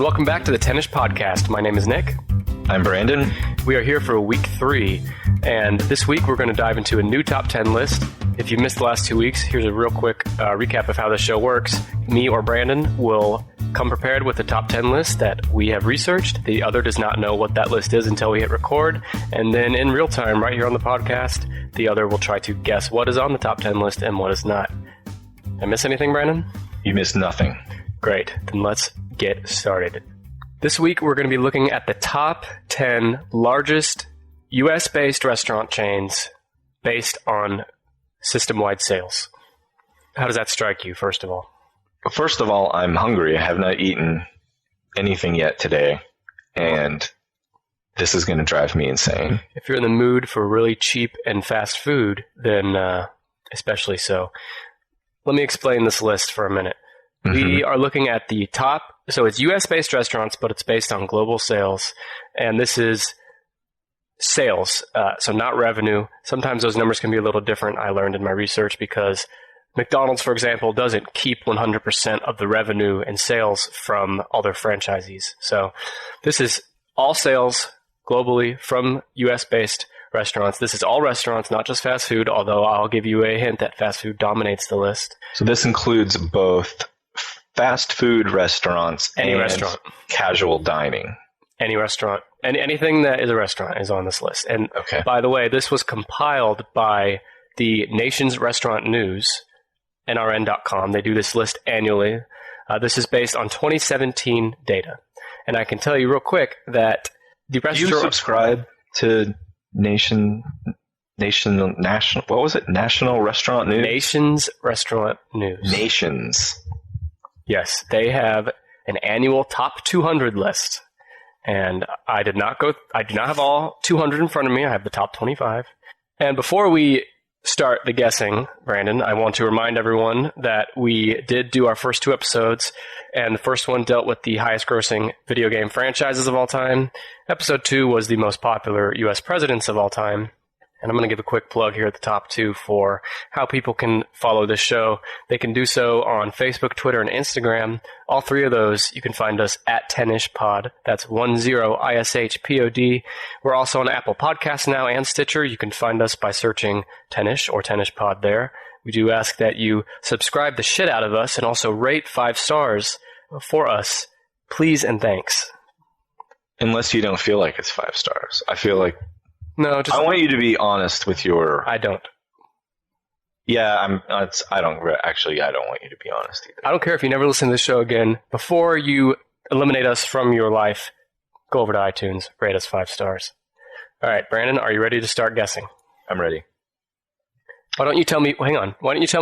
welcome back to the Tennis Podcast. My name is Nick. I'm Brandon. We are here for week 3, and this week we're going to dive into a new top 10 list. If you missed the last 2 weeks, here's a real quick recap of how the show works. Me or Brandon will come prepared with a top 10 list that we have researched. The other does not know what that list is until we hit record, and then in real time, right here on the podcast, the other will try to guess what is on the top 10 list and what is not. Did I miss anything, Brandon? You missed nothing. Great. Then let's get started. This week, we're going to be looking at the top 10 largest U.S.-based restaurant chains based on system-wide sales. How does that strike you, first of all? First of all, I'm hungry. I have not eaten anything yet today, and this is going to drive me insane. If you're in the mood for really cheap and fast food, then especially so. Let me explain this list for a minute. We are looking at the top, so it's U.S.-based restaurants, but it's based on global sales, and this is sales, so not revenue. Sometimes those numbers can be a little different, I learned in my research, because McDonald's, for example, doesn't keep 100% of the revenue and sales from all their franchisees. So this is all sales globally from U.S.-based restaurants. This is all restaurants, not just fast food, although I'll give you a hint that fast food dominates the list. So this includes both fast food restaurants and restaurant. Casual dining. Any restaurant. Anything that is a restaurant is on this list. And By the way, this was compiled by the Nation's Restaurant News, NRN.com. They do this list annually. This is based on 2017 data. And I can tell you real quick that the restaurant... Do you subscribe to National, what was it? National Restaurant News? Nation's Restaurant News. Nations. Yes, they have an annual top 200 list. And I do not have all 200 in front of me. I have the top 25. And before we start the guessing, Brandon, I want to remind everyone that we did do our first 2 episodes, and the first one dealt with the highest grossing video game franchises of all time. Episode 2 was the most popular U.S. presidents of all time. And I'm going to give a quick plug here at the top 2 for how people can follow this show. They can do so on Facebook, Twitter, and Instagram. All 3 of those, you can find us at Tenishpod. That's 10ISHPOD. We're also on Apple Podcasts now and Stitcher. You can find us by searching Tenish or Tenishpod there. We do ask that you subscribe the shit out of us and also rate 5 stars for us. Please and thanks. Unless you don't feel like it's 5 stars. I feel like... No, I want you to be honest with your... I don't. Yeah, I don't want you to be honest either. I don't care if you never listen to the show again. Before you eliminate us from your life, go over to iTunes, rate us 5 stars. All right, Brandon, are you ready to start guessing? I'm ready. Why don't you tell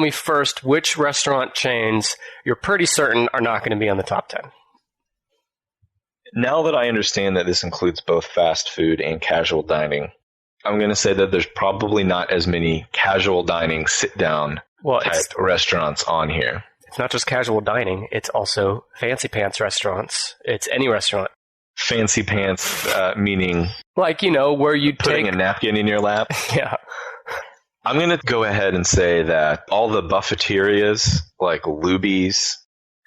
me first which restaurant chains you're pretty certain are not going to be on the top 10? Now that I understand that this includes both fast food and casual dining, I'm going to say that there's probably not as many casual dining sit-down type restaurants on here. It's not just casual dining. It's also fancy pants restaurants. It's any restaurant. Fancy pants, meaning... Like, where you putting a napkin in your lap? Yeah. I'm going to go ahead and say that all the buffeterias, like Luby's,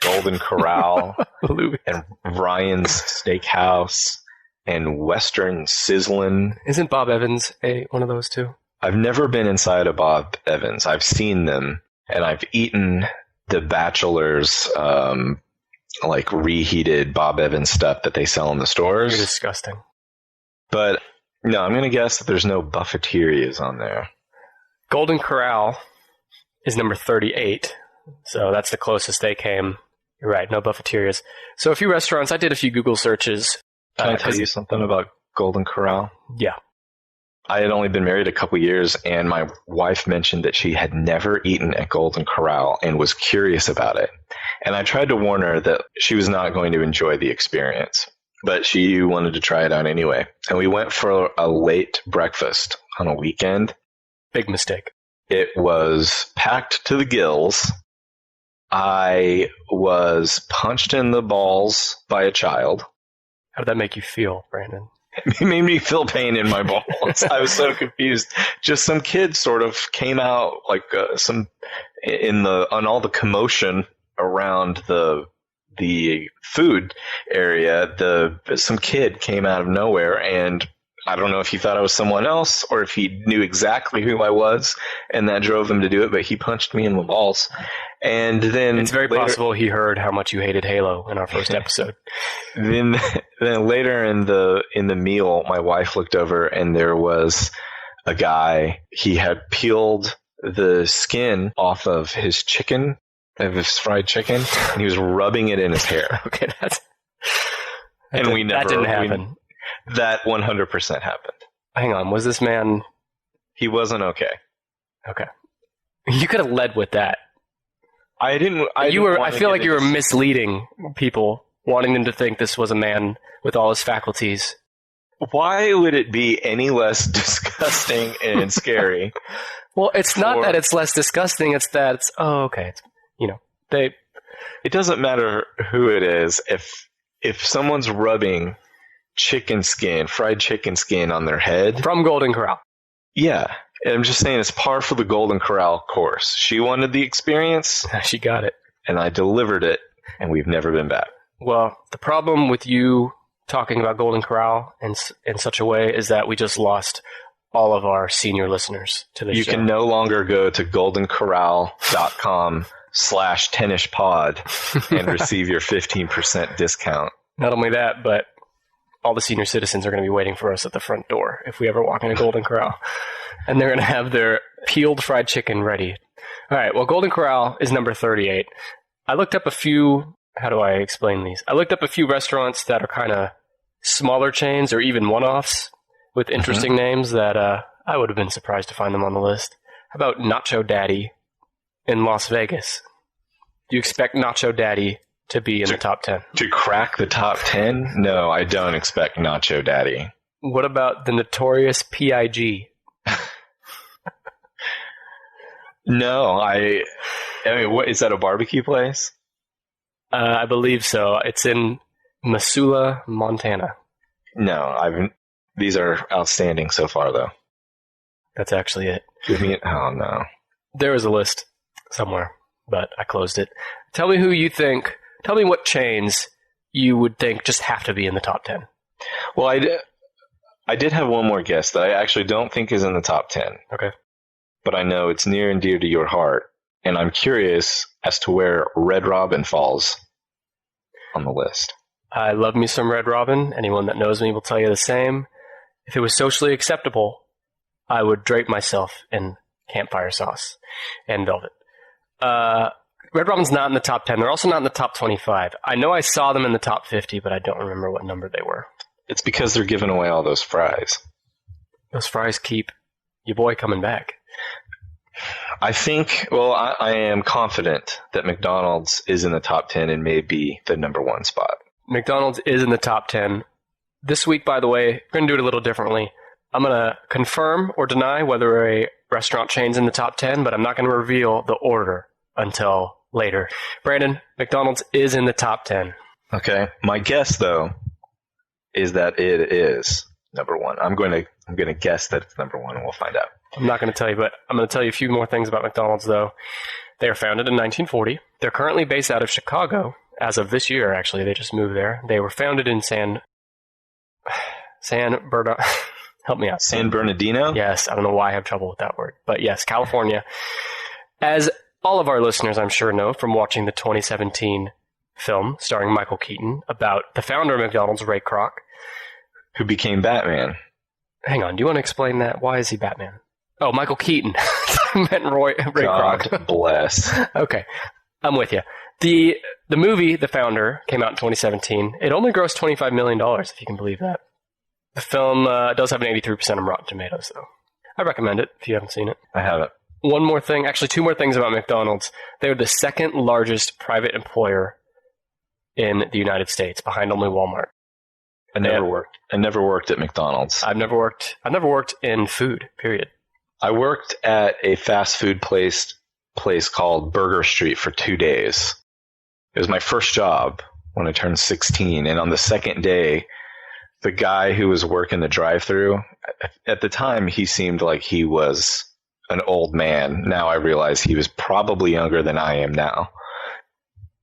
Golden Corral, and Ryan's Steakhouse, and Western Sizzlin'. Isn't Bob Evans one of those too? I've never been inside a Bob Evans. I've seen them, and I've eaten the Bachelor's reheated Bob Evans stuff that they sell in the stores. You're disgusting. But no, I'm going to guess that there's no buffeterias on there. Golden Corral is number 38, so that's the closest they came. You're right, no buffeterias. So a few restaurants, I did a few Google searches. Can I tell you something about Golden Corral? Yeah. I had only been married a couple years, and my wife mentioned that she had never eaten at Golden Corral and was curious about it. And I tried to warn her that she was not going to enjoy the experience, but she wanted to try it out anyway. And we went for a late breakfast on a weekend. Big mistake. It was packed to the gills. I was punched in the balls by a child. How did that make you feel, Brandon? It made me feel pain in my balls. I was so confused. Just some kid sort of came out on all the commotion around the the food area, some kid came out of nowhere, and I don't know if he thought I was someone else or if he knew exactly who I was, and that drove him to do it, but he punched me in the balls. And then it's very possible he heard how much you hated Halo in our first episode. Then later in the meal, my wife looked over and there was a guy. He had peeled the skin off of his fried chicken, and he was rubbing it in his hair. Okay, that didn't happen. That 100% happened. Hang on, was this man? He wasn't okay. Okay, you could have led with that. I didn't. I feel like you were misleading people, wanting them to think this was a man with all his faculties. Why would it be any less disgusting and scary? Well, it's not that it's less disgusting. It's that it's okay. It doesn't matter who it is. If someone's rubbing fried chicken skin on their head from Golden Corral. Yeah. I'm just saying it's par for the Golden Corral course. She wanted the experience. She got it. And I delivered it, and we've never been back. Well, the problem with you talking about Golden Corral in such a way is that we just lost all of our senior listeners to the show. You can no longer go to goldencorral.com/tennispod and receive your 15% discount. Not only that, but all the senior citizens are going to be waiting for us at the front door if we ever walk into Golden Corral. And they're going to have their peeled fried chicken ready. All right, well, Golden Corral is number 38. I looked up a few, how do I explain these? I looked up a few restaurants that are kind of smaller chains or even one-offs with interesting names that I would have been surprised to find them on the list. How about Nacho Daddy in Las Vegas? Do you expect Nacho Daddy to be in the top 10? To crack the top 10? No, I don't expect Nacho Daddy. What about the notorious PIG? No, I mean, what is that, a barbecue place? I believe so. It's in Missoula, Montana. No, these are outstanding so far, though. That's actually it. Oh, no. There was a list somewhere, but I closed it. Tell me what chains you would think just have to be in the top 10. Well, I did have one more guess that I actually don't think is in the top 10. Okay. But I know it's near and dear to your heart, and I'm curious as to where Red Robin falls on the list. I love me some Red Robin. Anyone that knows me will tell you the same. If it was socially acceptable, I would drape myself in campfire sauce and velvet. Red Robin's not in the top 10. They're also not in the top 25. I know I saw them in the top 50, but I don't remember what number they were. It's because they're giving away all those fries. Those fries keep your boy coming back. I am confident that McDonald's is in the top 10 and may be the number one spot. McDonald's is in the top 10. This week, by the way, we're going to do it a little differently. I'm going to confirm or deny whether a restaurant chain's in the top 10, but I'm not going to reveal the order until later. Brandon, McDonald's is in the top 10. Okay. My guess, though, is that it is number one. I'm going to guess that it's number one, and we'll find out. I'm not going to tell you, but I'm going to tell you a few more things about McDonald's, though. They were founded in 1940. They're currently based out of Chicago. As of this year, actually, they just moved there. They were founded in San Bernardino. Help me out. San Bernardino? Yes, I don't know why I have trouble with that word. But yes, California. As all of our listeners, I'm sure, know from watching the 2017 film starring Michael Keaton about the founder of McDonald's, Ray Kroc. Who became Batman. Hang on, do you want to explain that? Why is he Batman? Oh, Michael Keaton. I meant Ray Kroc. God bless. Okay, I'm with you. The movie, The Founder, came out in 2017. It only grossed $25 million, if you can believe that. The film does have an 83% on Rotten Tomatoes, though. I recommend it if you haven't seen it. I haven't. One more thing, actually two more things about McDonald's. They're the second largest private employer in the United States, behind only Walmart. I never worked at McDonald's. I've never worked in food, period. I worked at a fast food place called Burger Street for 2 days. It was my first job when I turned 16, and on the second day, the guy who was working the drive-thru, at the time he seemed like he was an old man. Now I realize he was probably younger than I am now.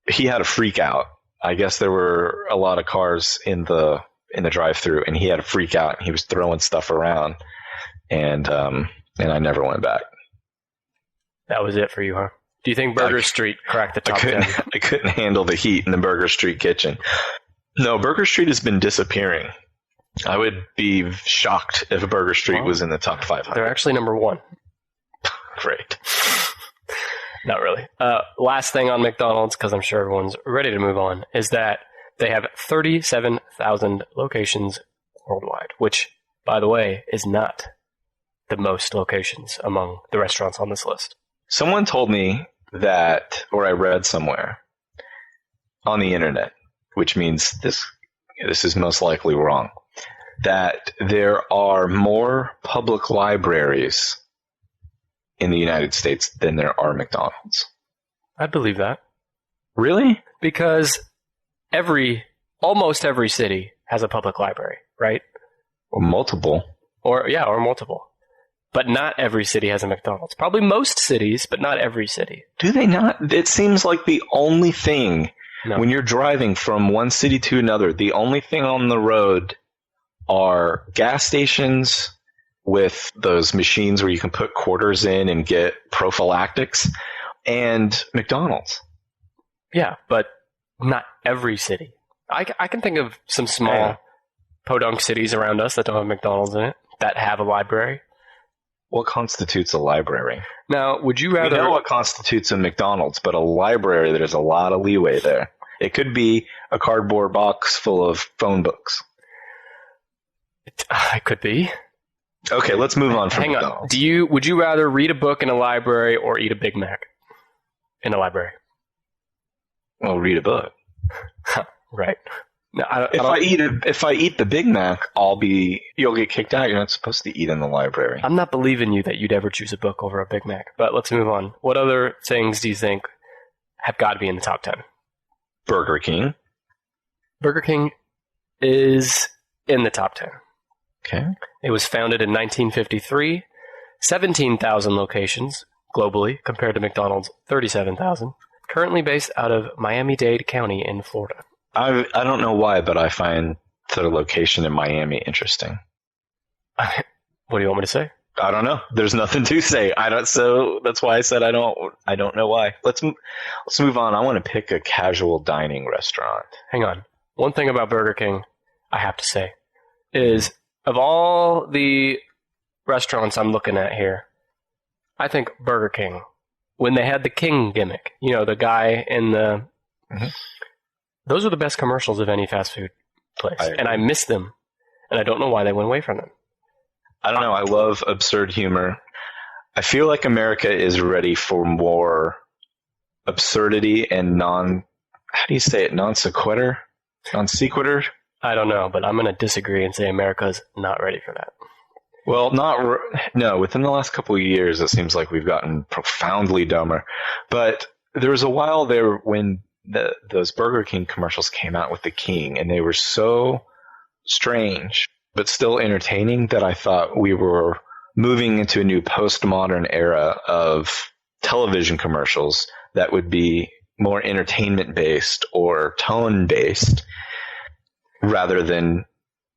He had a freak out I guess there were a lot of cars in the drive-thru, and he had a freak out. And he was throwing stuff around, and I never went back. That was it for you, huh? Do you think Burger Street cracked the top 10? I couldn't handle the heat in the Burger Street kitchen. No, Burger Street has been disappearing. I would be shocked if Burger Street was in the top 500. They're actually number 1. Great. Not really. Last thing on McDonald's, because I'm sure everyone's ready to move on, is that they have 37,000 locations worldwide, which, by the way, is not the most locations among the restaurants on this list. Someone told me that, or I read somewhere on the internet, which means this is most likely wrong, that there are more public libraries in the United States than there are McDonald's. I believe that. Really? Because almost every city has a public library, right? Or multiple. Or multiple. But not every city has a McDonald's. Probably most cities, but not every city. Do they not? It seems like the only thing, when you're driving from one city to another, the only thing on the road are gas stations with those machines where you can put quarters in and get prophylactics, and McDonald's. Yeah, but not every city. I can think of some small podunk cities around us that don't have McDonald's in it, that have a library. What constitutes a library? Now, would you rather... We know what constitutes a McDonald's, but a library, there's a lot of leeway there. It could be a cardboard box full of phone books. It could be. Okay, let's move on from Hang McDonald's. on. Would you rather read a book in a library or eat a Big Mac in a library? Well, read a book. Right. No, if I eat the Big Mac, you'll get kicked out. You're not supposed to eat in the library. I'm not believing you that you'd ever choose a book over a Big Mac. But let's move on. What other things do you think have got to be in the top 10? Burger King. Burger King is in the top 10. Okay. It was founded in 1953, 17,000 locations globally compared to McDonald's 37,000. Currently based out of Miami-Dade County in Florida. I don't know why, but I find the location in Miami interesting. What do you want me to say? I don't know. There's nothing to say. So that's why I said I don't know why. Let's move on. I want to pick a casual dining restaurant. Hang on. One thing about Burger King I have to say is, of all the restaurants I'm looking at here, I think Burger King, when they had the King gimmick, the guy in the... Mm-hmm. Those are the best commercials of any fast food place. And I miss them. And I don't know why they went away from them. I don't know. I love absurd humor. I feel like America is ready for more absurdity and how do you say it? Non sequitur? Non sequitur? I don't know, but I'm going to disagree and say America's not ready for that. Well, no. Within the last couple of years, it seems like we've gotten profoundly dumber. But there was a while there when those Burger King commercials came out with the King, and they were so strange but still entertaining that I thought we were moving into a new postmodern era of television commercials that would be more entertainment based or tone based rather than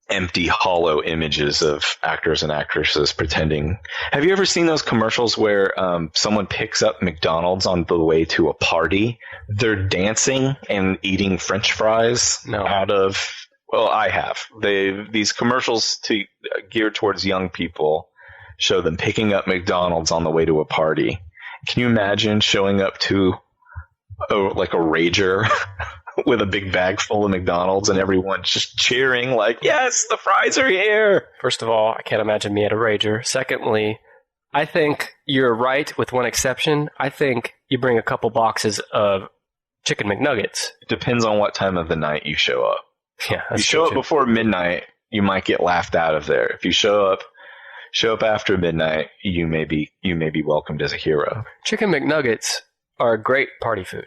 empty, hollow images of actors and actresses pretending. Have you ever seen those commercials where someone picks up McDonald's on the way to a party? They're dancing and eating French fries out of... Well, I have. These commercials geared towards young people show them picking up McDonald's on the way to a party. Can you imagine showing up to a rager with a big bag full of McDonald's and everyone just cheering like, yes, the fries are here? First of all, I can't imagine me at a rager. Secondly, I think you're right with one exception. I think you bring a couple boxes of Chicken McNuggets. It depends on what time of the night you show up. Yeah, if you show up before midnight, you might get laughed out of there. If you show up after midnight, you may be welcomed as a hero. Chicken McNuggets are a great party food.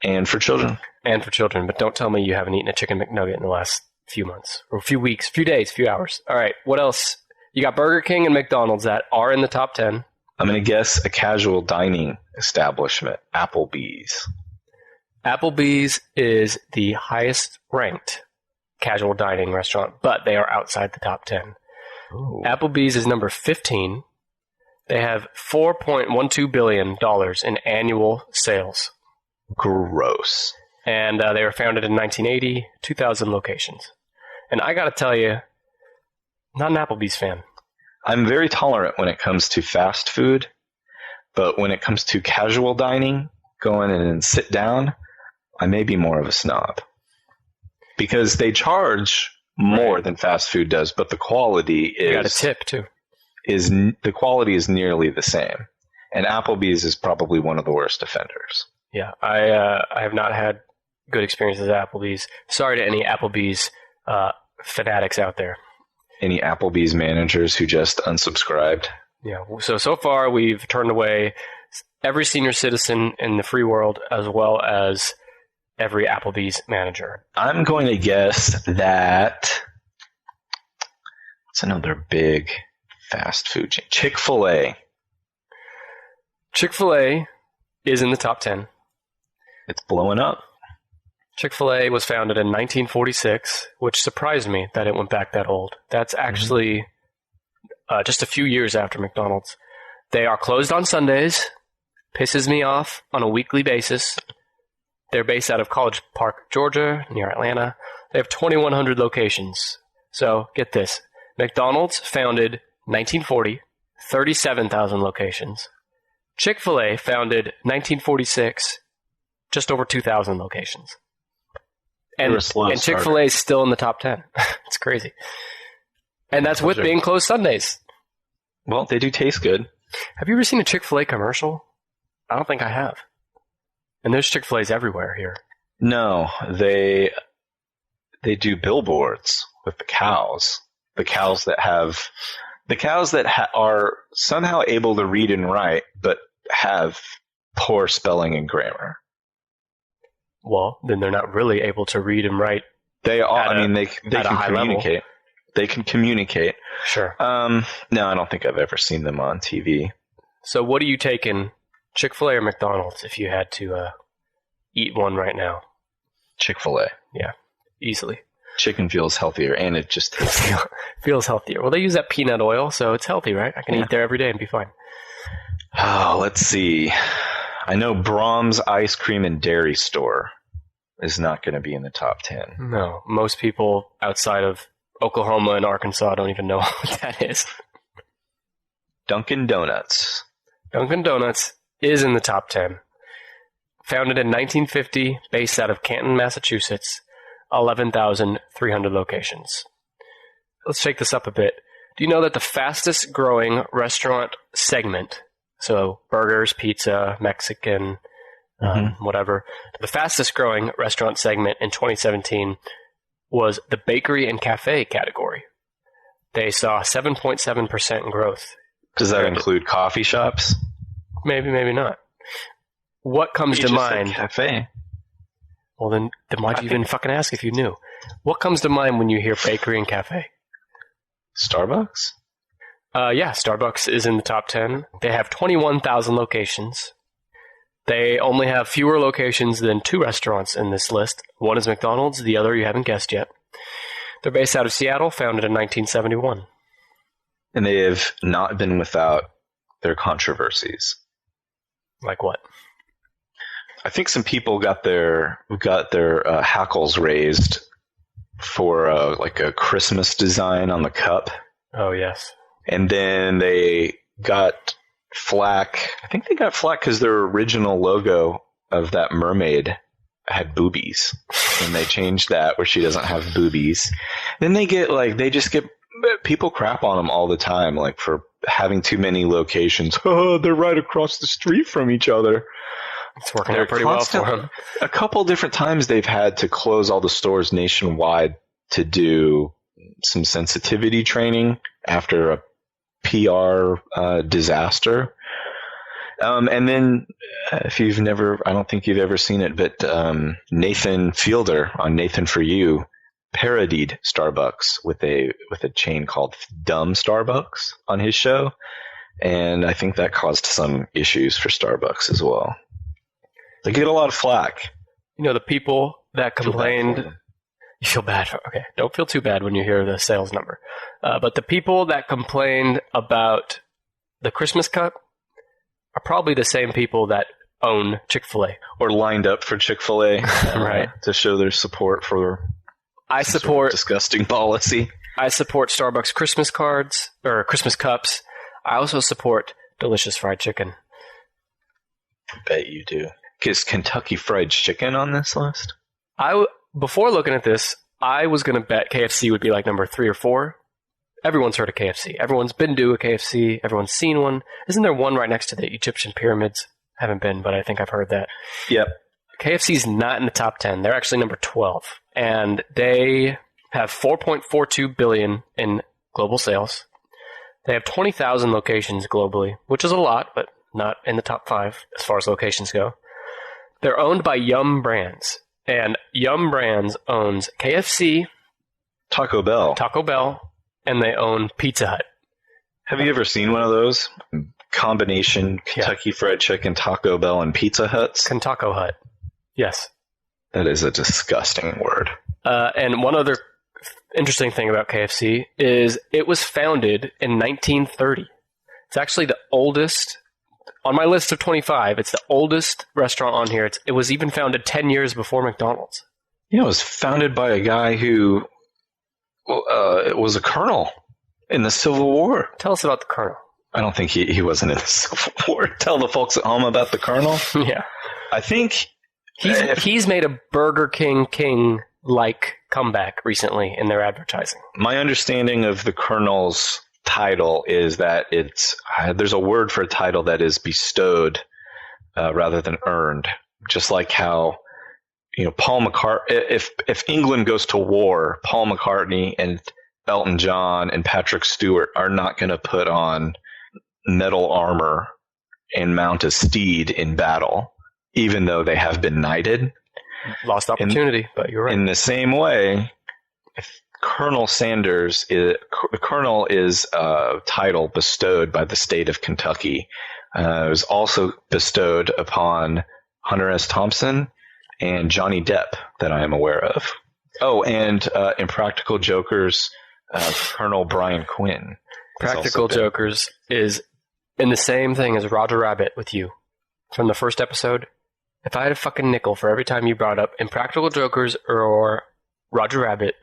And for children. But don't tell me you haven't eaten a Chicken McNugget in the last few months, or a few weeks, few days, few hours. All right, what else? You got Burger King and McDonald's that are in the top 10. I'm going to guess a casual dining establishment, Applebee's. Applebee's is the highest ranked casual dining restaurant, but they are outside the top 10. Ooh. Applebee's is number 15. They have $4.12 billion in annual sales. Gross. And they were founded in 1980, 2,000 locations. And I got to tell you, not an Applebee's fan. I'm very tolerant when it comes to fast food, but when it comes to casual dining, go in and sit down, I may be more of a snob. Because they charge more than fast food does, but the quality is... You got a tip, too. The quality is nearly the same. And Applebee's is probably one of the worst offenders. Yeah, I have not had good experiences at Applebee's. Sorry to any Applebee's fanatics out there. Any Applebee's managers who just unsubscribed? Yeah, so far we've turned away every senior citizen in the free world as well as every Applebee's manager. I'm going to guess that it's another big fast food chain. Chick-fil-A. Chick-fil-A is in the top 10. It's blowing up. Chick-fil-A was founded in 1946, which surprised me that it went back that old. That's actually just a few years after McDonald's. They are closed on Sundays. Pisses me off on a weekly basis. They're based out of College Park, Georgia, near Atlanta. They have 2,100 locations. So, get this. McDonald's founded 1940, 37,000 locations. Chick-fil-A founded 1946, just over 2,000 locations. And Chick-fil-A is still in the top 10. It's crazy. And that's with being closed Sundays. Well, they do taste good. Have you ever seen a Chick-fil-A commercial? I don't think I have. And there's Chick-fil-A's everywhere here. No, they do billboards with the cows. The cows that are somehow able to read and write, but have poor spelling and grammar. Well, then they're not really able to read and write. They are. They can communicate. Level. They can communicate. Sure. No, I don't think I've ever seen them on TV. So, what are you taking, Chick-fil-A or McDonald's, if you had to eat one right now? Chick-fil-A. Yeah, easily. Chicken feels healthier, and it just feels healthier. Well, they use that peanut oil, so it's healthy, right? I can eat there every day and be fine. Oh, let's see. I know Brahms Ice Cream and Dairy Store is not going to be in the top 10. No, most people outside of Oklahoma and Arkansas don't even know what that is. Dunkin' Donuts. Dunkin' Donuts is in the top 10. Founded in 1950, based out of Canton, Massachusetts, 11,300 locations. Let's shake this up a bit. Do you know that the fastest growing restaurant segment, so burgers, pizza, Mexican, whatever, the fastest growing restaurant segment in 2017 was the bakery and cafe category. They saw 7.7% growth. Does that include coffee shops? Maybe, maybe not. What comes to mind? Cafe. Well, then why'd you even fucking ask if you knew? What comes to mind when you hear bakery and cafe? Starbucks? Yeah, Starbucks is in the top 10. They have 21,000 locations. They only have fewer locations than 2 restaurants in this list. One is McDonald's, the other you haven't guessed yet. They're based out of Seattle, founded in 1971. And they have not been without their controversies. Like what? I think some people got their hackles raised for like a Christmas design on the cup. Oh, yes. And then they got flack. I think they got flack because their original logo of that mermaid had boobies. And they changed that where she doesn't have boobies. Then they just get people crap on them all the time, like for having too many locations. Oh, they're right across the street from each other. It's working out pretty well for them. A couple different times they've had to close all the stores nationwide to do some sensitivity training after a PR disaster. And then if you've never, I don't think you've ever seen it, but Nathan Fielder on Nathan For You parodied Starbucks with a chain called Dumb Starbucks on his show. And I think that caused some issues for Starbucks as well. They get a lot of flack. You know, the people that complained. You feel bad. Okay, don't feel too bad when you hear the sales number. But the people that complained about the Christmas Cup are probably the same people that own Chick-fil-A. Or lined up for Chick-fil-A Right. to show their support for I some sort of support disgusting policy. I support Starbucks Christmas cards or Christmas cups. I also support delicious fried chicken. I bet you do. Is Kentucky Fried Chicken on this list? Before looking at this, I was going to bet KFC would be like number 3 or 4. Everyone's heard of KFC. Everyone's been to a KFC. Everyone's seen one. Isn't there one right next to the Egyptian pyramids? Haven't been, but I think I've heard that. Yep. KFC's not in the top 10. They're actually number 12. And they have $4.42 billion in global sales. They have 20,000 locations globally, which is a lot, but not in the top 5 as far as locations go. They're owned by Yum Brands. And Yum Brands owns KFC, Taco Bell. and they own Pizza Hut. Have you ever seen one of those? Combination Kentucky Fried Chicken, Taco Bell, and Pizza Huts? Taco Hut. Yes. That is a disgusting word. And one other interesting thing about KFC is it was founded in 1930. It's actually the oldest. On my list of 25, it's the oldest restaurant on here. It was even founded 10 years before McDonald's. You know, it was founded by a guy who was a colonel in the Civil War. Tell us about the Colonel. I don't think he wasn't in the Civil War. Tell the folks at home about the Colonel. Yeah. I think he's made a Burger King-like comeback recently in their advertising. My understanding of the Colonel's title is that there's a word for a title that is bestowed rather than earned. Just like how, you know, Paul McCartney, if England goes to war, Paul McCartney and Elton John and Patrick Stewart are not going to put on metal armor and mount a steed in battle, even though they have been knighted. Lost opportunity, but you're right. In the same way, if Colonel Sanders, the Colonel is a title bestowed by the state of Kentucky. It was also bestowed upon Hunter S. Thompson and Johnny Depp that I am aware of. Oh, and Impractical Jokers, Colonel Brian Quinn. Practical Jokers is in the same thing as Roger Rabbit with you from the first episode. If I had a fucking nickel for every time you brought up Impractical Jokers or Roger Rabbit,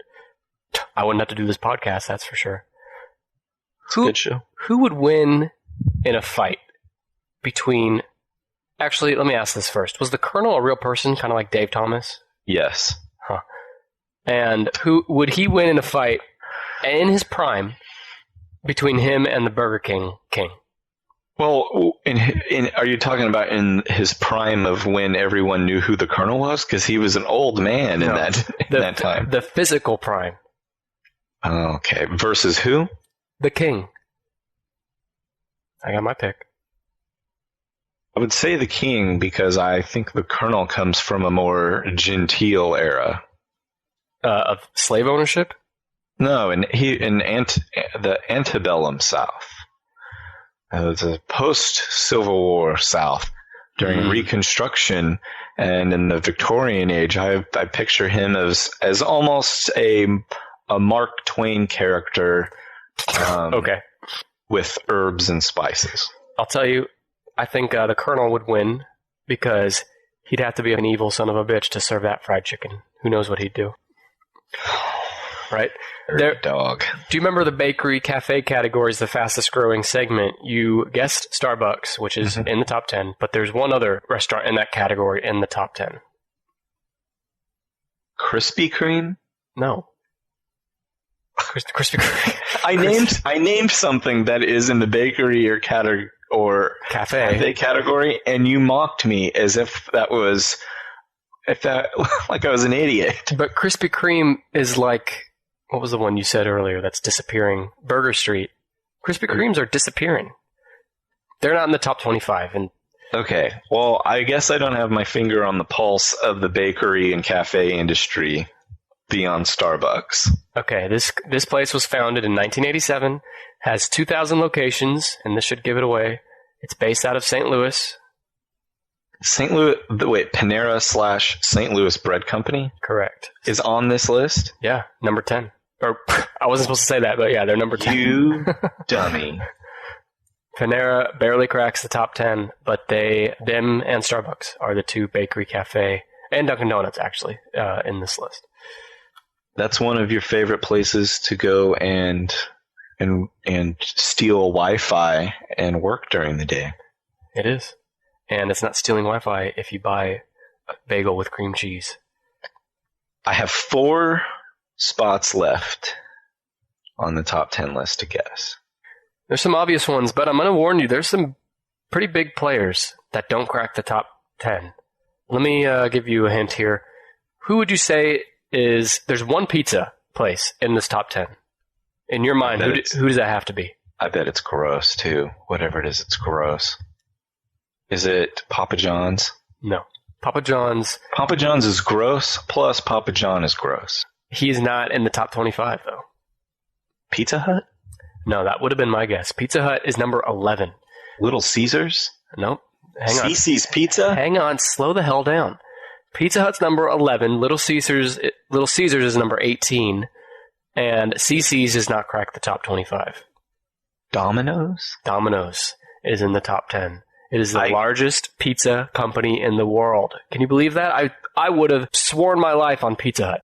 I wouldn't have to do this podcast, that's for sure. Good show. Who would win in a fight between... Actually, let me ask this first. Was the Colonel a real person, kind of like Dave Thomas? Yes. Huh. And who would he win in a fight in his prime between him and the Burger King? Well, are you talking about in his prime of when everyone knew who the Colonel was? Because he was an old man in that time. The physical prime. Okay. Versus who? The King. I got my pick. I would say the King because I think the Colonel comes from a more genteel era. Of slave ownership? No, the antebellum South. The post-Civil War South during Reconstruction and in the Victorian age. I picture him as almost a Mark Twain character. Okay. With herbs and spices. I'll tell you, I think the Colonel would win because he'd have to be an evil son of a bitch to serve that fried chicken. Who knows what he'd do? Right? Dog. Do you remember the bakery cafe category is the fastest growing segment? You guessed Starbucks, which is in the top 10, but there's one other restaurant in that category in the top 10. Krispy Kreme? No. Krispy Kreme. I named something that is in the bakery or cafe category, and you mocked me as if that like I was an idiot. But Krispy Kreme is like, what was the one you said earlier that's disappearing? Burger Street. Krispy Kremes are disappearing. They're not in the top 25. And okay, well, I guess I don't have my finger on the pulse of the bakery and cafe industry beyond Starbucks. Okay, this place was founded in 1987, has 2,000 locations, and this should give it away. It's based out of St. Louis. St. Louis, wait, Panera / St. Louis Bread Company Correct. is on this list? Yeah, number 10. Or, I wasn't supposed to say that, but yeah, they're number 10. You dummy. Panera barely cracks the top 10, but them and Starbucks are the two bakery, cafe, and Dunkin' Donuts, actually, in this list. That's one of your favorite places to go and steal Wi-Fi and work during the day. It is. And it's not stealing Wi-Fi if you buy a bagel with cream cheese. I have 4 spots left on the top 10 list to guess. There's some obvious ones, but I'm going to warn you, there's some pretty big players that don't crack the top 10. Let me give you a hint here. Who would you say there's one pizza place in this top 10? In your mind, who does that have to be? I bet it's gross, too. Whatever it is, it's gross. Is it Papa John's? No. Papa John's. Papa John's is gross, plus Papa John is gross. He's not in the top 25, though. Pizza Hut? No, that would have been my guess. Pizza Hut is number 11. Little Caesars? Nope. Hang on. Cece's Pizza? Hang on. Slow the hell down. Pizza Hut's number 11. Little Caesars is number 18. And Cece's does not crack the top 25. Domino's? Domino's is in the top 10. It is the largest pizza company in the world. Can you believe that? I would have sworn my life on Pizza Hut.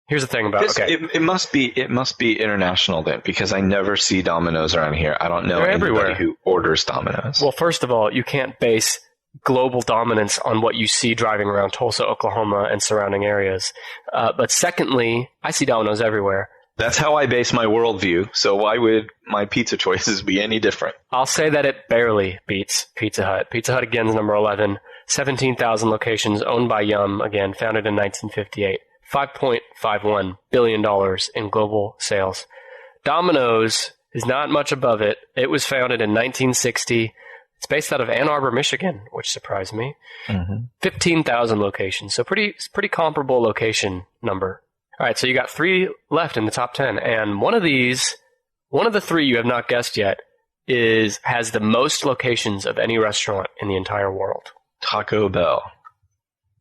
Here's the thing about it must be international then, because I never see Domino's around here. I don't know anybody who orders Domino's. Well, first of all, you can't base global dominance on what you see driving around Tulsa, Oklahoma, and surrounding areas. But secondly, I see Domino's everywhere. That's how I base my worldview, so why would my pizza choices be any different? I'll say that it barely beats Pizza Hut. Pizza Hut, again, is number 11. 17,000 locations, owned by Yum, again, founded in 1958. $5.51 billion in global sales. Domino's is not much above it. It was founded in 1960. It's based out of Ann Arbor, Michigan, which surprised me. 15,000 locations, so pretty comparable location number. All right, so you got 3 left in the top 10, and one of the 3 you have not guessed yet has the most locations of any restaurant in the entire world. Taco Bell.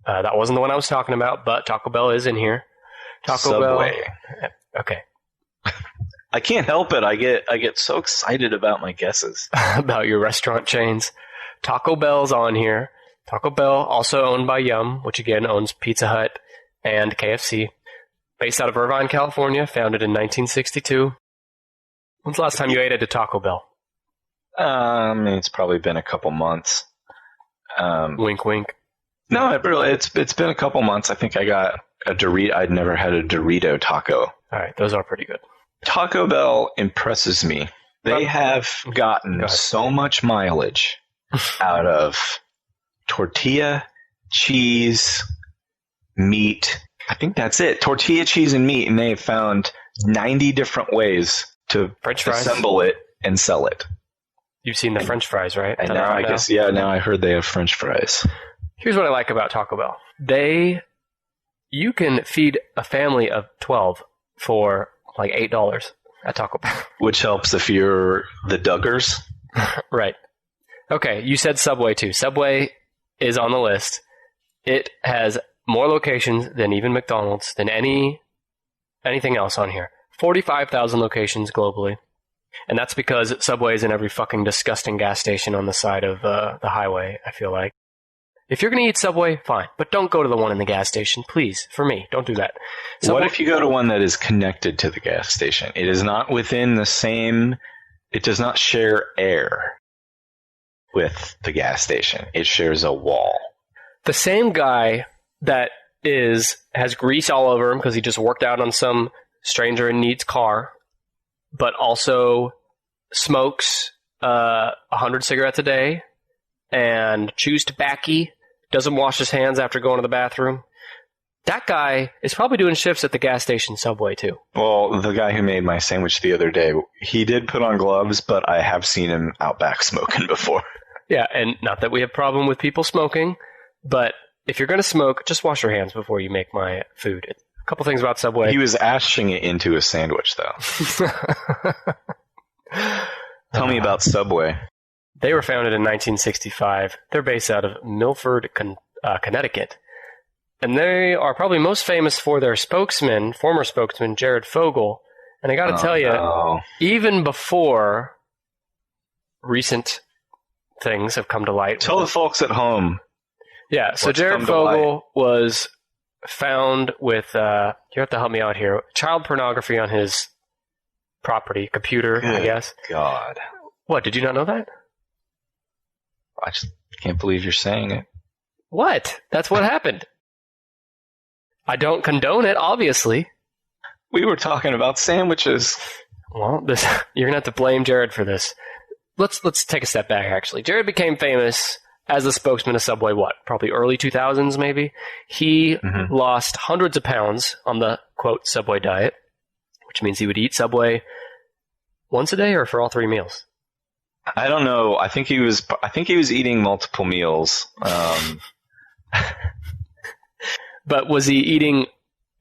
That wasn't the one I was talking about, but Taco Bell is in here. Subway. Bell. Okay. I can't help it. I get so excited about my guesses. About your restaurant chains. Taco Bell's on here. Taco Bell, also owned by Yum, which again owns Pizza Hut and KFC. Based out of Irvine, California, founded in 1962. When's the last time you ate at a Taco Bell? It's probably been a couple months. Wink, wink. No, it's been a couple months. I think I got a Dorito. I'd never had a Dorito taco. All right, those are pretty good. Taco Bell impresses me. They have gotten so much mileage out of tortilla, cheese, meat. I think that's it. Tortilla, cheese, and meat, and they have found 90 different ways to assemble it and sell it. You've seen the French fries, right? And now now I heard they have French fries. Here's what I like about Taco Bell. You can feed a family of 12 for like $8 at Taco Bell. Which helps if you're the Duggars. Right. Okay, you said Subway too. Subway is on the list. It has more locations than even McDonald's, than anything else on here. 45,000 locations globally. And that's because Subway is in every fucking disgusting gas station on the side of the highway, I feel like. If you're going to eat Subway, fine. But don't go to the one in the gas station, please. For me, don't do that. What if you go to one that is connected to the gas station? It is not within the same... It does not share air with the gas station. It shares a wall. The same guy that has grease all over him because he just worked out on some stranger in need's car, but also smokes 100 cigarettes a day and chews tobacco, doesn't wash his hands after going to the bathroom. That guy is probably doing shifts at the gas station Subway too. Well, the guy who made my sandwich the other day, he did put on gloves, but I have seen him out back smoking before. Yeah, and not that we have a problem with people smoking, but if you're going to smoke, just wash your hands before you make my food. A couple things about Subway. He was ashing it into a sandwich, though. Tell me about Subway. They were founded in 1965. They're based out of Milford, Connecticut. And they are probably most famous for their spokesman, former spokesman, Jared Fogle. And I got to tell you, even before recent things have come to light. Tell the folks at home. Yeah, so Jared Fogle was found with, you have to help me out here, child pornography on his property, computer, I guess. God. What, did you not know that? I just can't believe you're saying it. What? That's what happened. I don't condone it, obviously. We were talking about sandwiches. Well, you're going to have to blame Jared for this. Let's take a step back, actually. Jared became famous as the spokesman of Subway, probably early 2000s, maybe? He lost hundreds of pounds on the, quote, Subway diet, which means he would eat Subway once a day or for all 3 meals? I don't know. I think he was eating multiple meals. But was he eating...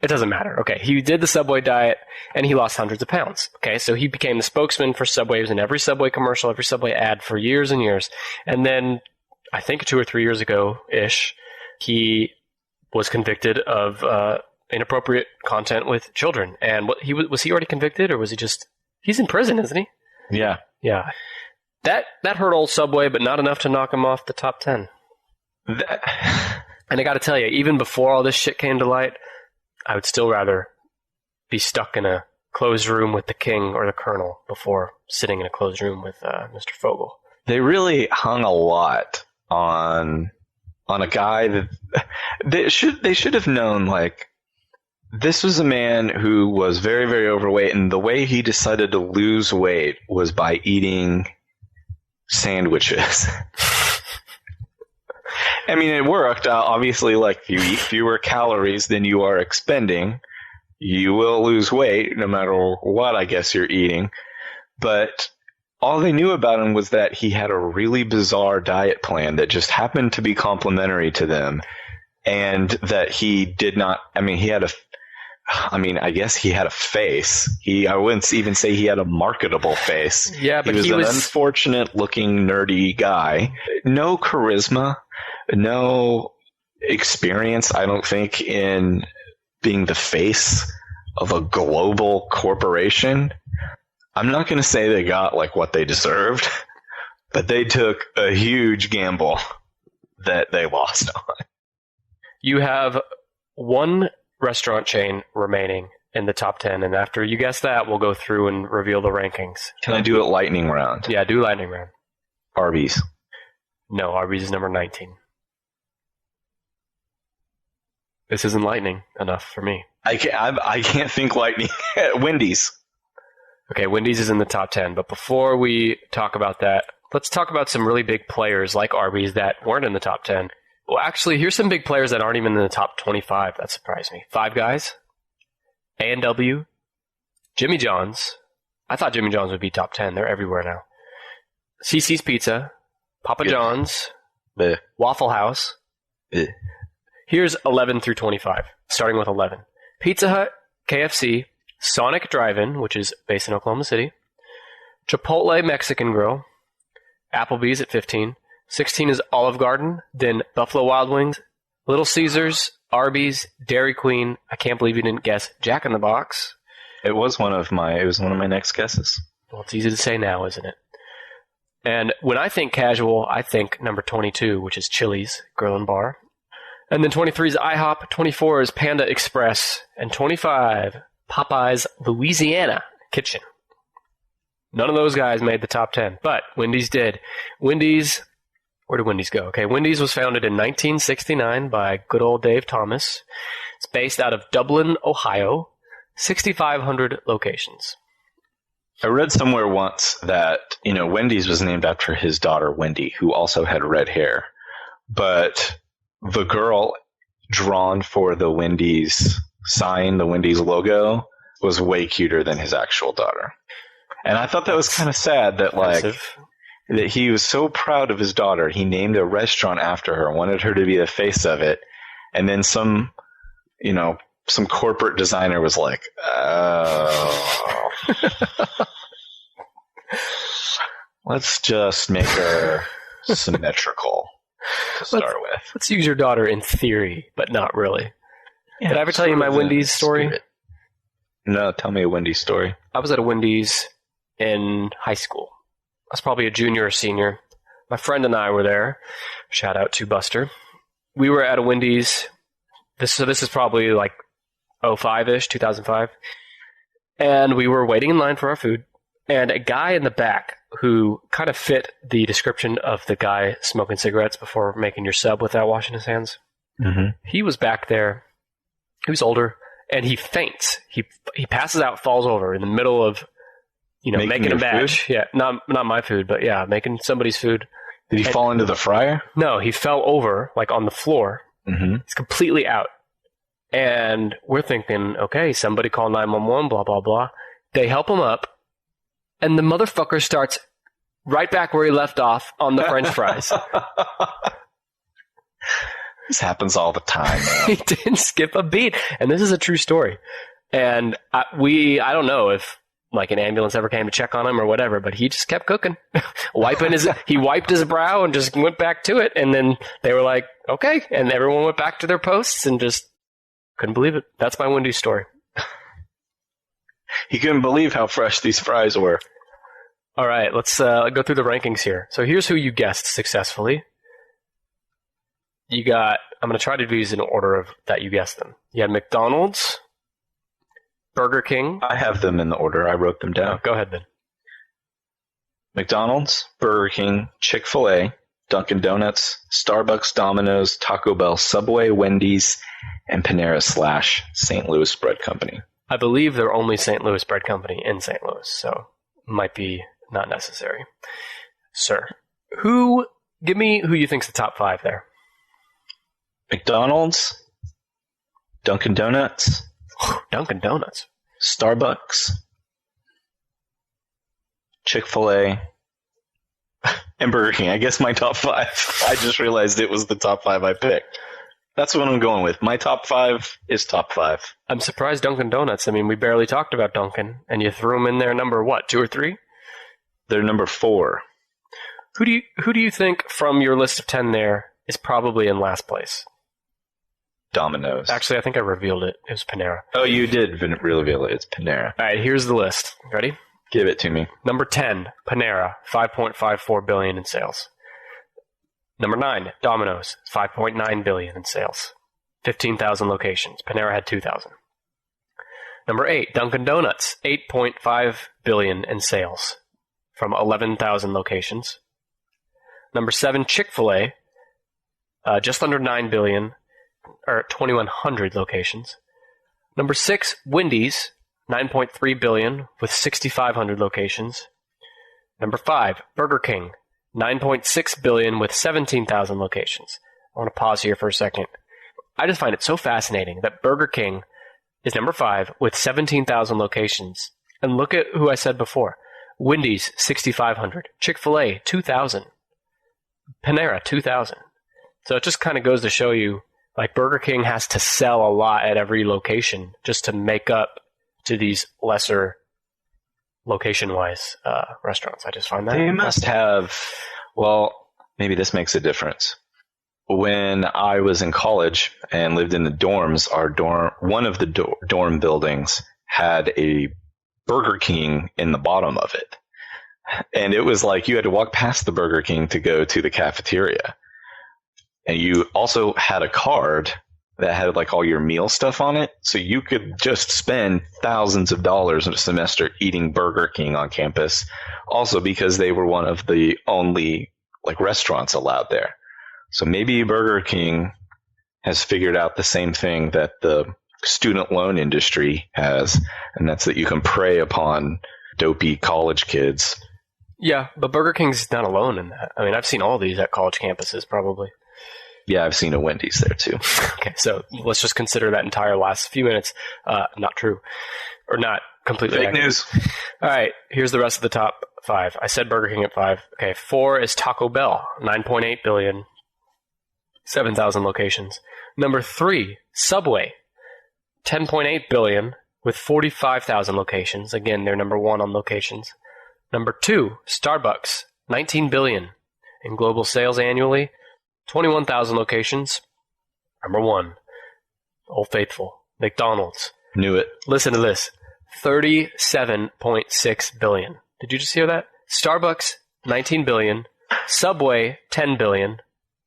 It doesn't matter. Okay, he did the Subway diet, and he lost hundreds of pounds. Okay, so he became the spokesman for Subway. He was in every Subway commercial, every Subway ad for years and years. And then, I think 2 or 3 years ago-ish, he was convicted of inappropriate content with children. And was he already convicted, or was he just... He's in prison, isn't he? Yeah. Yeah. That hurt old Subway, but not enough to knock him off the top 10. And I got to tell you, even before all this shit came to light, I would still rather be stuck in a closed room with the king or the colonel before sitting in a closed room with Mr. Fogle. They really hung a lot on a guy that they should have known, like, this was a man who was very, very overweight, and the way he decided to lose weight was by eating sandwiches. I mean, it worked. Obviously, like, if you eat fewer calories than you are expending, you will lose weight no matter what, I guess, you're eating. But all they knew about him was that he had a really bizarre diet plan that just happened to be complementary to them, and that he did not, I guess he had a face. I wouldn't even say he had a marketable face. Yeah, but he was an unfortunate-looking, nerdy guy. No charisma. No experience, I don't think, in being the face of a global corporation. I'm not going to say they got like what they deserved, but they took a huge gamble that they lost on. You have one restaurant chain remaining in the top 10, and after you guess that, we'll go through and reveal the rankings. Can I do it lightning round? Yeah, do lightning round. Arby's. No, Arby's is number 19. This isn't lightning enough for me. I can't think lightning. Wendy's. Okay, Wendy's is in the top 10. But before we talk about that, let's talk about some really big players like Arby's that weren't in the top 10. Well, actually, here's some big players that aren't even in the top 25. That surprised me. Five Guys, A&W, Jimmy John's. I thought Jimmy John's would be top 10. They're everywhere now. CiCi's Pizza, Papa John's, Waffle House. Here's 11 through 25, starting with 11. Pizza Hut, KFC, Sonic Drive-In, which is based in Oklahoma City, Chipotle Mexican Grill, Applebee's at 15. 16 is Olive Garden, then Buffalo Wild Wings, Little Caesars, Arby's, Dairy Queen. I can't believe you didn't guess Jack in the Box. It was one of my next guesses. Well, it's easy to say now, isn't it? And when I think casual, I think number 22, which is Chili's Grill and Bar. And then 23 is IHOP, 24 is Panda Express, and 25, Popeye's Louisiana Kitchen. None of those guys made the top 10, but Wendy's did. Where did Wendy's go? Okay, Wendy's was founded in 1969 by good old Dave Thomas. It's based out of Dublin, Ohio, 6,500 locations. I read somewhere once that, Wendy's was named after his daughter, Wendy, who also had red hair. But the girl drawn for the Wendy's sign, the Wendy's logo, was way cuter than his actual daughter. And I thought that was kind of sad that, that he was so proud of his daughter. He named a restaurant after her, wanted her to be the face of it. And then some corporate designer was like, oh. Let's just make her symmetrical to start with. Let's use your daughter in theory, but not really. Yeah, Did I ever tell you my Wendy's story? Spirit. No, tell me a Wendy's story. I was at a Wendy's in high school. I was probably a junior or senior. My friend and I were there. Shout out to Buster. We were at a Wendy's. This is probably like 05-ish, 2005. And we were waiting in line for our food. And a guy in the back who kind of fit the description of the guy smoking cigarettes before making your sub without washing his hands. Mm-hmm. He was back there. He was older. And he faints. He passes out, falls over in the middle of, making a batch. Food? Yeah, not my food, but yeah, making somebody's food. Did he fall into the fryer? No, he fell over, like on the floor. Mm-hmm. He's completely out. And we're thinking, okay, somebody call 911, blah, blah, blah. They help him up, and the motherfucker starts right back where he left off on the French fries. This happens all the time, man. He didn't skip a beat. And this is a true story. And I don't know if like an ambulance ever came to check on him or whatever, but he just kept cooking. He wiped his brow and just went back to it. And then they were like, okay. And everyone went back to their posts and just couldn't believe it. That's my Wendy's story. He couldn't believe how fresh these fries were. All right, let's go through the rankings here. So here's who you guessed successfully. I'm going to try to do these in order of that you guessed them. You had McDonald's, Burger King. I have them in the order. I wrote them down. Oh, go ahead then. McDonald's, Burger King, Chick-fil-A, Dunkin' Donuts, Starbucks, Domino's, Taco Bell, Subway, Wendy's, and Panera/St. Louis Bread Company. I believe they're only St. Louis Bread Company in St. Louis, so might be not necessary. Sir, give me who you think's the top 5 there. McDonald's, Dunkin' Donuts, Dunkin' Donuts, Starbucks, Chick-fil-A, and Burger King. I guess my top 5. I just realized it was the top 5 I picked. That's what I'm going with. My top 5 is top 5. I'm surprised Dunkin' Donuts. I mean, we barely talked about Dunkin', and you threw them in there number what, 2 or 3? They're number 4. Who do you think from your list of 10 there is probably in last place? Domino's. Actually, I think I revealed it. It was Panera. Oh, you did reveal it. It's Panera. All right, here's the list. Ready? Give it to me. Number 10, Panera, $5.54 billion in sales. Number 9, Domino's, $5.9 billion in sales. 15,000 locations. Panera had 2,000. Number 8, Dunkin' Donuts, $8.5 billion in sales from 11,000 locations. Number 7, Chick-fil-A, just under $9 billion, or 2,100 locations. Number 6, Wendy's, $9.3 billion with 6,500 locations. Number 5, Burger King, $9.6 billion with 17,000 locations. I want to pause here for a second. I just find it so fascinating that Burger King is number 5 with 17,000 locations. And look at who I said before. Wendy's, 6,500. Chick-fil-A, 2,000. Panera, 2,000. So it just kind of goes to show you, like, Burger King has to sell a lot at every location just to make up to these lesser location-wise restaurants. I just find that. They must have, well, maybe this makes a difference. When I was in college and lived in the dorms, one of the dorm buildings had a Burger King in the bottom of it. And it was like you had to walk past the Burger King to go to the cafeteria. And you also had a card that had like all your meal stuff on it. So you could just spend thousands of dollars in a semester eating Burger King on campus. Also because they were one of the only like restaurants allowed there. So maybe Burger King has figured out the same thing that the student loan industry has. And that's that you can prey upon dopey college kids. Yeah, but Burger King's not alone in that. I mean, I've seen all these at college campuses probably. Yeah, I've seen a Wendy's there too. Okay, so let's just consider that entire last few minutes not true. Or not completely Fake accurate. news. All right, here's the rest of the top 5. I said Burger King at 5. Okay, 4 is Taco Bell, $9.8 billion, 7,000 locations. Number 3, Subway, $10.8 billion with 45,000 locations. Again, they're number 1 on locations. Number 2, Starbucks, $19 billion in global sales annually, 21,000 locations. Number 1, Old Faithful, McDonald's. Knew it. Listen to this, $37.6 billion. Did you just hear that? Starbucks, $19 billion. Subway, $10 billion.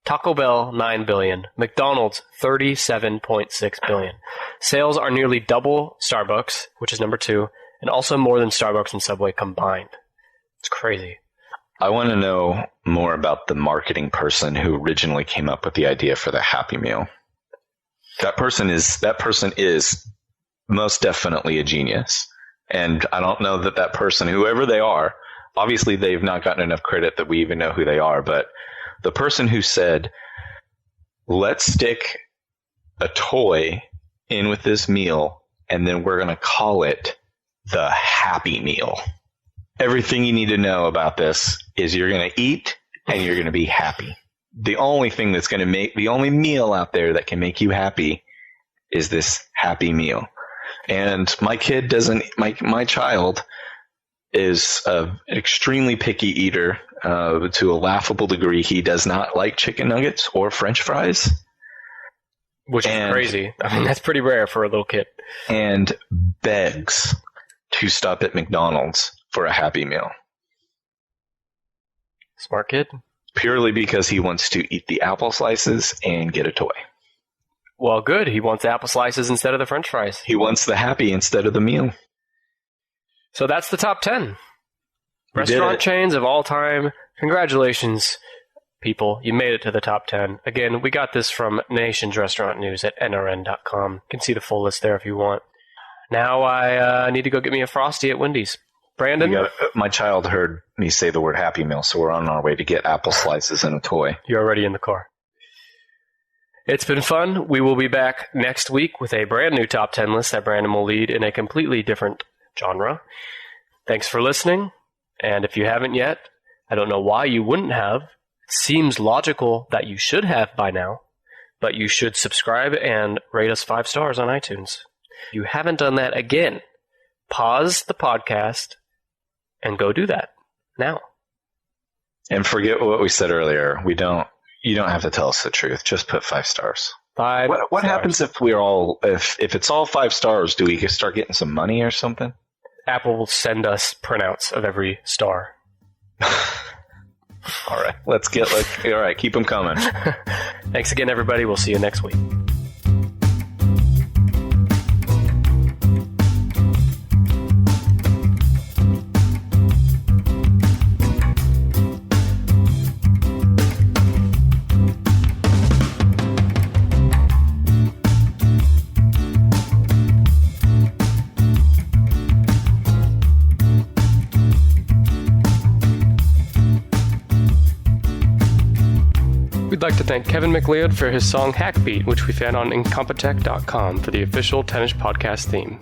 Taco Bell, $9 billion. McDonald's, $37.6 billion. Sales are nearly double Starbucks, which is number 2, and also more than Starbucks and Subway combined. It's crazy. I want to know more about the marketing person who originally came up with the idea for the Happy Meal. That person is most definitely a genius. And I don't know that person, whoever they are, obviously they've not gotten enough credit that we even know who they are, but the person who said, let's stick a toy in with this meal, and then we're going to call it the Happy Meal. Everything you need to know about this is you're going to eat and you're going to be happy. The only thing that's going to the only meal out there that can make you happy is this Happy Meal. And my child is an extremely picky eater to a laughable degree. He does not like chicken nuggets or French fries. Which is crazy. I mean, that's pretty rare for a little kid. And begs to stop at McDonald's for a Happy Meal. Smart kid. Purely because he wants to eat the apple slices and get a toy. Well, good. He wants apple slices instead of the French fries. He wants the happy instead of the meal. So that's the top 10 restaurant chains of all time. Congratulations, people. You made it to the top 10. Again, we got this from Nation's Restaurant News at nrn.com. You can see the full list there if you want. Now I need to go get me a Frosty at Wendy's. Brandon? My child heard me say the word Happy Meal, so we're on our way to get apple slices and a toy. You're already in the car. It's been fun. We will be back next week with a brand new top 10 list that Brandon will lead in a completely different genre. Thanks for listening. And if you haven't yet, I don't know why you wouldn't have. It seems logical that you should have by now, but you should subscribe and rate us 5 stars on iTunes. If you haven't done that, again, pause the podcast and go do that now. And forget what we said earlier. You don't have to tell us the truth. Just put 5 stars. What happens if if it's all 5 stars? Do we start getting some money or something? Apple will send us printouts of every star. All right. All right. Keep them coming. Thanks again, everybody. We'll see you next week. We'd like to thank Kevin MacLeod for his song Hackbeat, which we found on Incompetech.com for the official Tennis Podcast theme.